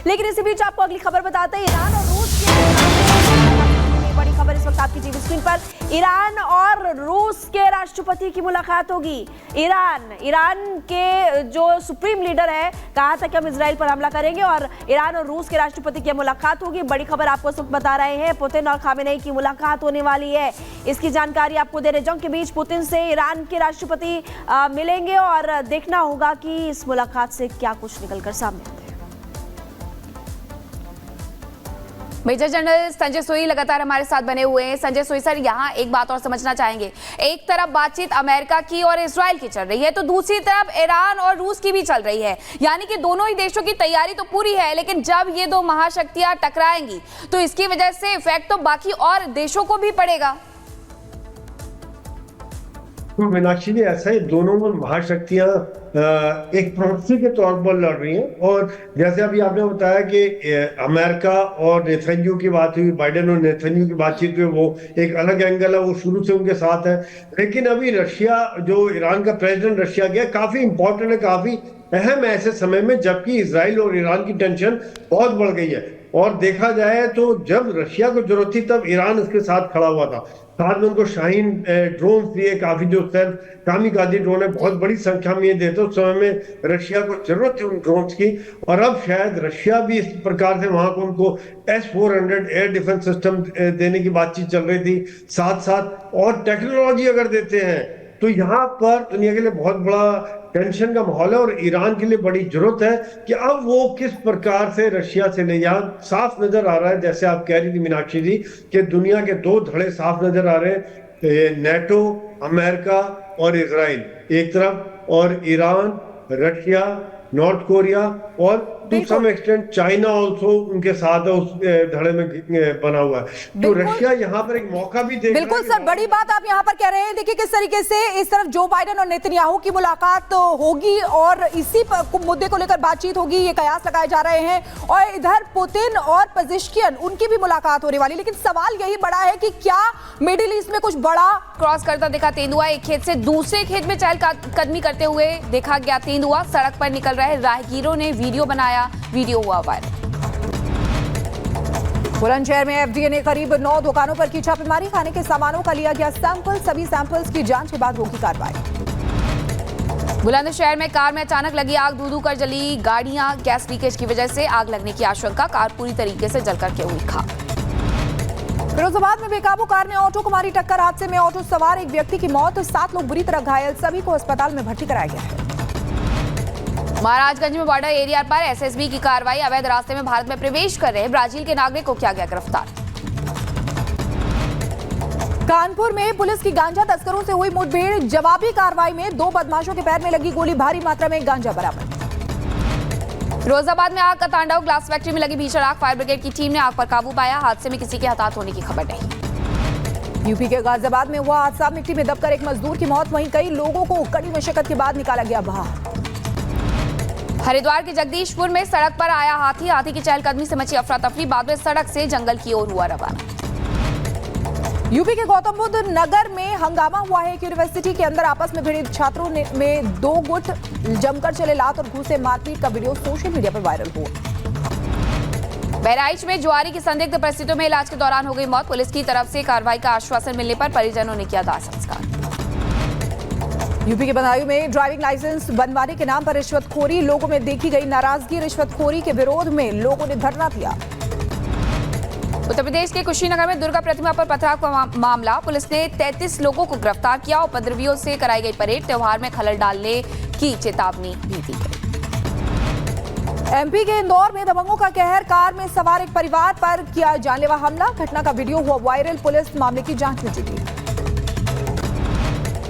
लेकिन इसी बीच आपको अगली खबर बताते हैं, ईरान और रूस की बड़ी खबर इस वक्त आपकी टीवी स्क्रीन पर। ईरान और रूस के राष्ट्रपति की मुलाकात होगी। ईरान के जो सुप्रीम लीडर है कहा था कि हम इजराइल पर हमला करेंगे और ईरान और रूस के राष्ट्रपति की मुलाकात होगी। बड़ी खबर आपको इस वक्त बता रहे हैं, पुतिन और खामेनेई की मुलाकात होने वाली है। इसकी जानकारी आपको दे रहे। जंग के बीच पुतिन से ईरान के राष्ट्रपति मिलेंगे और देखना होगा कि इस मुलाकात से क्या कुछ निकलकर सामने आता है। मेजर जनरल संजय सोई लगातार हमारे साथ बने हुए हैं। संजय सोई सर, यहाँ एक बात और समझना चाहेंगे, एक तरफ बातचीत अमेरिका की और इजराइल की चल रही है तो दूसरी तरफ ईरान और रूस की भी चल रही है, यानी कि दोनों ही देशों की तैयारी तो पूरी है, लेकिन जब ये दो महाशक्तियां टकराएंगी तो इसकी वजह से इफेक्ट तो बाकी और देशों को भी पड़ेगा। तो मीनाक्षी जी, ऐसा ही दोनों महाशक्तियां एक प्रॉक्सी के तौर पर लड़ रही हैं। और जैसे अभी आपने बताया कि अमेरिका और नेतन्याहू की बात हुई, बाइडेन और नेतन्याहू की बातचीत हुई, वो एक अलग एंगल है, वो शुरू से उनके साथ है। लेकिन अभी रशिया, जो ईरान का प्रेसिडेंट रशिया गया, काफी इंपॉर्टेंट है, काफी अहम है ऐसे समय में जबकि इजराइल और ईरान की टेंशन बहुत बढ़ गई है। और देखा जाए तो जब रशिया को जरूरत थी तब ईरान उसके साथ खड़ा हुआ था। साथ में उनको शाहीन ड्रोन दिए, काफी जो सेल्फ कामिकाजी ड्रोन है, बहुत बड़ी संख्या में ये देते। उस समय में रशिया को जरूरत थी उन ड्रोन्स की, और अब शायद रशिया भी इस प्रकार से वहां को उनको S-400 एयर डिफेंस सिस्टम देने की बातचीत चल रही थी। साथ साथ और टेक्नोलॉजी अगर देते हैं तो यहाँ पर दुनिया के लिए बहुत बड़ा टेंशन का माहौल है और ईरान के लिए बड़ी जरूरत है कि अब वो किस प्रकार से रशिया से ले। यहाँ साफ नजर आ रहा है, जैसे आप कह रही थी मीनाक्षी जी, कि दुनिया के दो धड़े साफ नजर आ रहे हैं, नेटो, अमेरिका और इजराइल एक तरफ, और ईरान, रशिया, नॉर्थ कोरिया और to some extent China also उनके साथ उस धड़े में बना हुआ है। तो रशिया यहाँ पर एक मौका भी देख बिल्कुल सर, बड़ी बात आप यहाँ पर कह रहे हैं। देखिए किस तरीके से इस तरफ जो बाइडेन और नेतन्याहू की मुलाकात होगी और इसी मुद्दे को लेकर बातचीत होगी, ये कयास लगाए जा रहे हैं, और इधर पुतिन और पजेश्कियन उनकी भी मुलाकात होने वाली। लेकिन सवाल यही बड़ा है कि क्या मिडिल ईस्ट में कुछ बड़ा क्रॉस करता दिखा तेंदुआ, एक खेत से दूसरे खेत में चहलकदमी करते हुए देखा गया तेंदुआ। सड़क पर निकल रहे राहगीरों ने वीडियो बनाया, वीडियो हुआ वायरल। बुलंदशहर में एफडीए ने करीब 9 दुकानों पर की छापेमारी, खाने के सामानों का लिया गया सैंपल, सभी सैंपल्स की जांच के बाद होगी कार्रवाई। बुलंदशहर में कार में अचानक लगी आग, दूर कर जली गाड़ियां, गैस लीकेज की वजह से आग लगने की आशंका, कार पूरी तरीके से जलकर के हुई खाक। फिरोजाबाद में बेकाबू कार ने ऑटो को मारी टक्कर, हादसे में ऑटो सवार एक व्यक्ति की मौत, 7 लोग बुरी तरह घायल, सभी को अस्पताल में भर्ती कराया गया है। महाराजगंज में बॉर्डर एरिया पर एसएसबी की कार्रवाई, अवैध रास्ते में भारत में प्रवेश कर रहे ब्राजील के नागरिक को किया गया गिरफ्तार। कानपुर में पुलिस की गांजा तस्करों से हुई मुठभेड़, जवाबी कार्रवाई में 2 बदमाशों के पैर में लगी गोली, भारी मात्रा में गांजा बरामद। फिरोजाबाद में आग का तांडव, ग्लास फैक्ट्री में लगी भीषण आग, फायर ब्रिगेड की टीम ने आग पर काबू पाया, हादसे में किसी के हताहत होने की खबर नहीं। यूपी के गाजियाबाद में हुआ हादसा, मिट्टी में दबकर एक मजदूर की मौत, वहीं कई लोगों को कड़ी मशक्कत के बाद निकाला गया बाहर। हरिद्वार के जगदीशपुर में सड़क पर आया हाथी, हाथी की चहलकदमी से मची अफरा तफरी, बाद में सड़क से जंगल की ओर हुआ रवाना। यूपी के गौतम बुद्ध नगर में हंगामा हुआ है, एक यूनिवर्सिटी के अंदर आपस में भिड़े छात्रों में 2 गुट जमकर चले लात और घूसे मारपीट का वीडियो सोशल मीडिया पर वायरल हुआ। बहराइच में जुआरी की संदिग्ध परिस्थितियों में इलाज के दौरान हो गई मौत, पुलिस की तरफ से कार्रवाई का आश्वासन मिलने पर परिजनों ने किया दाह संस्कार। यूपी के बदायूं में ड्राइविंग लाइसेंस बनवाने के नाम पर रिश्वतखोरी, लोगों में देखी गई नाराजगी, रिश्वतखोरी के विरोध में लोगों ने धरना दिया। उत्तर प्रदेश के कुशीनगर में दुर्गा प्रतिमा पर पथराव का मामला, पुलिस ने 33 लोगों को गिरफ्तार किया, उपद्रवियों से कराई गई परेड, त्योहार में खलल डालने की चेतावनी भी दी गई। एमपी के इंदौर में दबंगों का कहर, कार में सवार एक परिवार पर किया जानलेवा हमला, घटना का वीडियो हुआ वायरल, पुलिस मामले की जांच में जुटी।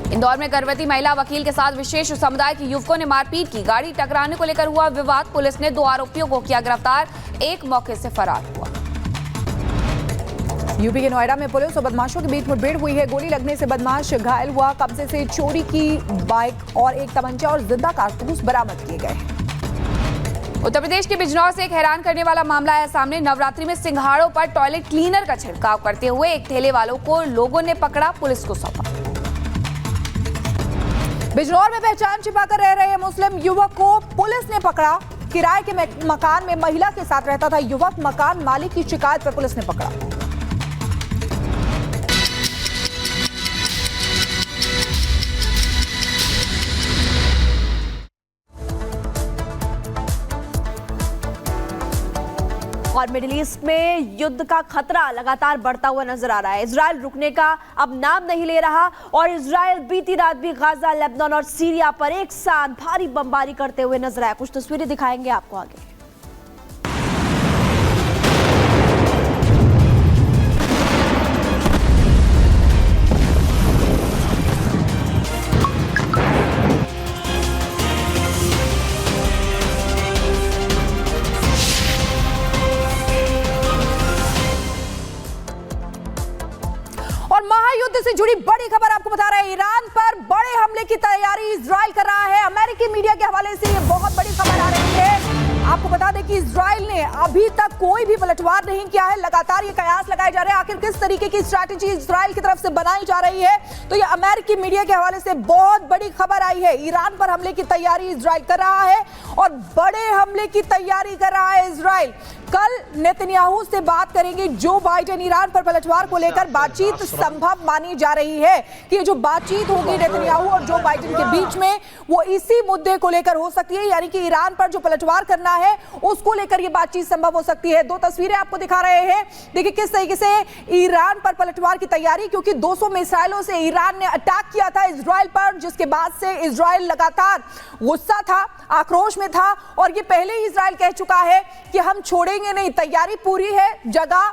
इंदौर में गर्भवती महिला वकील के साथ विशेष समुदाय के युवकों ने मारपीट की, गाड़ी टकराने को लेकर हुआ विवाद, पुलिस ने 2 आरोपियों को किया गिरफ्तार, एक मौके से फरार हुआ। यूपी के नोएडा में पुलिस और बदमाशों के बीच मुठभेड़ हुई है, गोली लगने से बदमाश घायल हुआ, कब्जे से चोरी की बाइक और एक तमंचा और जिंदा कारतूस बरामद किए गए। उत्तर प्रदेश के बिजनौर से एक हैरान करने वाला मामला आया सामने, नवरात्रि में सिंघाड़ों पर टॉयलेट क्लीनर का छिड़काव करते हुए एक ठेले वालों को लोगों ने पकड़ा, पुलिस को सौंपा। बिजनौर में पहचान छिपाकर रह रहे मुस्लिम युवक को पुलिस ने पकड़ा, किराए के मकान में महिला के साथ रहता था युवक। मकान मालिक की शिकायत पर पुलिस ने पकड़ा। और मिडिल ईस्ट में युद्ध का खतरा लगातार बढ़ता हुआ नजर आ रहा है। इजराइल रुकने का अब नाम नहीं ले रहा और इजराइल बीती रात भी गाजा, लेबनान और सीरिया पर एक साथ भारी बमबारी करते हुए नजर आया। कुछ तस्वीरें दिखाएंगे आपको आगे। और महायुद्ध से जुड़ी बड़ी खबर आपको बता रहे हैं। ईरान पर बड़े हमले की तैयारी इजराइल कर रहा है। अमेरिकी मीडिया के हवाले से ये बहुत बड़ी खबर आ रही है। आपको बता दें कि इजराइल ने अभी तक कोई भी पलटवार नहीं किया है। लगातार ये कयास लगाए जा रहे हैं आखिर किस तरीके की स्ट्रैटेजी इजराइल की तरफ से बनाई जा रही है। तो ये अमेरिकी मीडिया के हवाले से बहुत बड़ी खबर आई है। ईरान पर हमले की तैयारी इजराइल कर रहा है और बड़े हमले की तैयारी कर रहा है इजराइल। कल नेतन्याहू से बात करेंगे जो बाइडेन। ईरान पर पलटवार को लेकर बातचीत संभव मानी जा रही है कि ये जो बातचीत होगी नेतन्याहू और जो बाइडेन के बीच में वो इसी मुद्दे को लेकर हो सकती है, यानी कि ईरान पर जो पलटवार करना है उसको लेकर ये बातचीत संभव हो सकती है। दो तस्वीरें आपको दिखा रहे हैं। देखिए किस तरीके से ईरान पर पलटवार की तैयारी, क्योंकि 200 मिसाइलों से ईरान ने अटैक किया था इजराइल पर, जिसके बाद से इजराइल लगातार गुस्सा था, आक्रोश में था और ये पहले ही इजराइल कह चुका है कि हम छोड़ेंगे नहीं, तैयारी पूरी है, जगह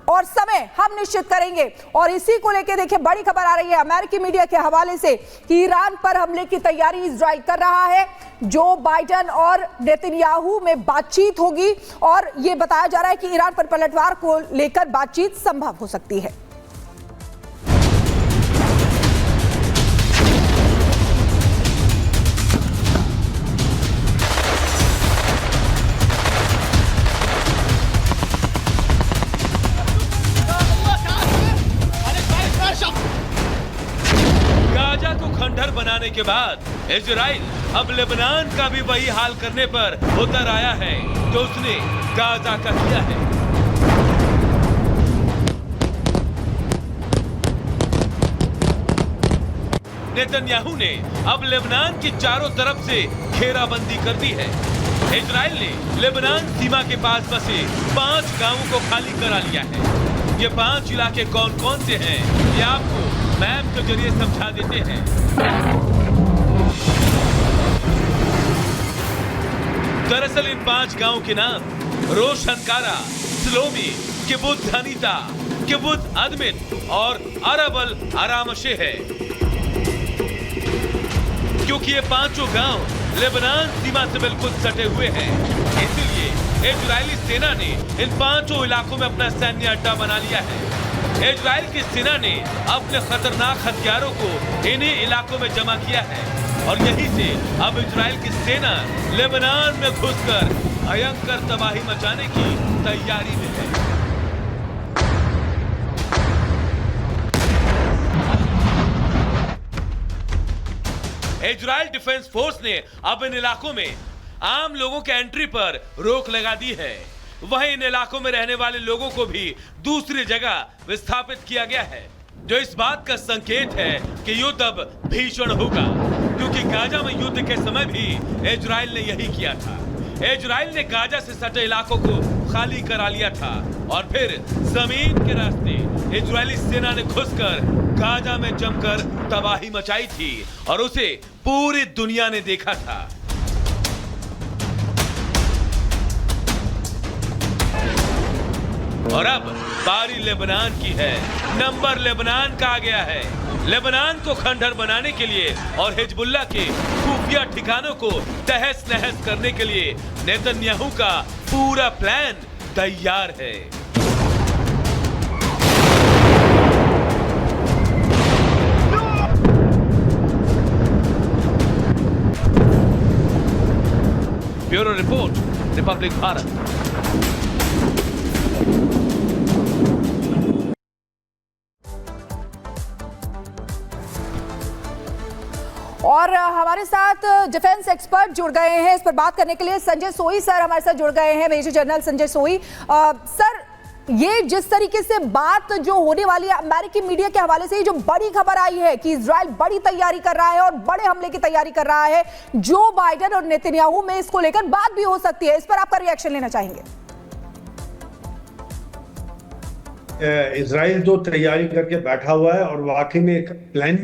और समय हम निश्चित करेंगे। और इसी को लेकर देखिए बड़ी खबर आ रही है अमेरिकी मीडिया के हवाले से कि ईरान पर हमले की तैयारी इजराइल कर रहा है। जो बाइडेन और नेतन्याहू में बातचीत होगी और ये बताया जा रहा है कि ईरान पर पलटवार को लेकर बातचीत संभव हो सकती है। गाजा को खंडहर बनाने के बाद इजराइल अब लेबनान का भी वही हाल करने पर उतर आया है जो उसने गाजा का किया है। नेतन्याहू ने अब लेबनान की चारों तरफ से घेराबंदी कर दी है। इजराइल ने लेबनान सीमा के पास बसे 5 गांवों को खाली करा लिया है। ये 5 इलाके कौन कौन से हैं ये आपको मैप के जरिए समझा देते हैं। दरअसल इन 5 गांवों के नाम रोशनकारा, स्लोमी, किबुत्ज हनीता, किबुत्ज अदमित और अरबल आरामशे है। क्योंकि ये 5 गांव लेबनान सीमा से बिल्कुल सटे हुए हैं, इसलिए इजरायली सेना ने इन 5 इलाकों में अपना सैन्य अड्डा बना लिया है। इजराइल की सेना ने अपने खतरनाक हथियारों को इन्हीं इलाकों में जमा किया है और यहीं से अब इजराइल की सेना लेबनान में घुसकर भयंकर तबाही मचाने की तैयारी में है। इजराइल डिफेंस फोर्स ने अब इन इलाकों में आम लोगों के एंट्री पर रोक लगा दी है। वहीं इन इलाकों में रहने वाले लोगों को भी दूसरी जगह विस्थापित किया गया है, जो इस बात का संकेत है कि युद्ध अब भीषण होगा, क्योंकि गाजा में युद्ध के समय भी इजराइल ने यही किया था। इजराइल ने गाजा से सटे इलाकों को खाली करा लिया था और फिर जमीन के रास्ते इजरायली सेना ने घुसकर गाजा में जमकर तबाही मचाई थी और उसे पूरी दुनिया ने देखा था। और अब बारी लेबनान की है। नंबर लेबनान का आ गया है। लेबनान को खंडहर बनाने के लिए और हिजबुल्लाह के खुफिया ठिकानों को तहस नहस करने के लिए नेतन्याहू का पूरा प्लान तैयार है। Bureau report, Republic Bharat. और हमारे साथ डिफेंस एक्सपर्ट जुड़ गए हैं इस पर बात करने के लिए। संजय सोई सर हमारे साथ जुड़ गए हैं, मेजर जनरल संजय सोई। सर, ये जिस तरीके से बात जो होने वाली है अमेरिकी मीडिया के हवाले से, जो बड़ी खबर आई है कि इजराइल बड़ी तैयारी कर रहा है और बड़े हमले की तैयारी कर रहा है, जो बाइडेन और नेतन्याहू में इसको लेकर बात भी हो सकती है, इस पर आपका रिएक्शन लेना चाहेंगे? इजराइल तो तैयारी करके बैठा हुआ है और वाकई में एक प्लान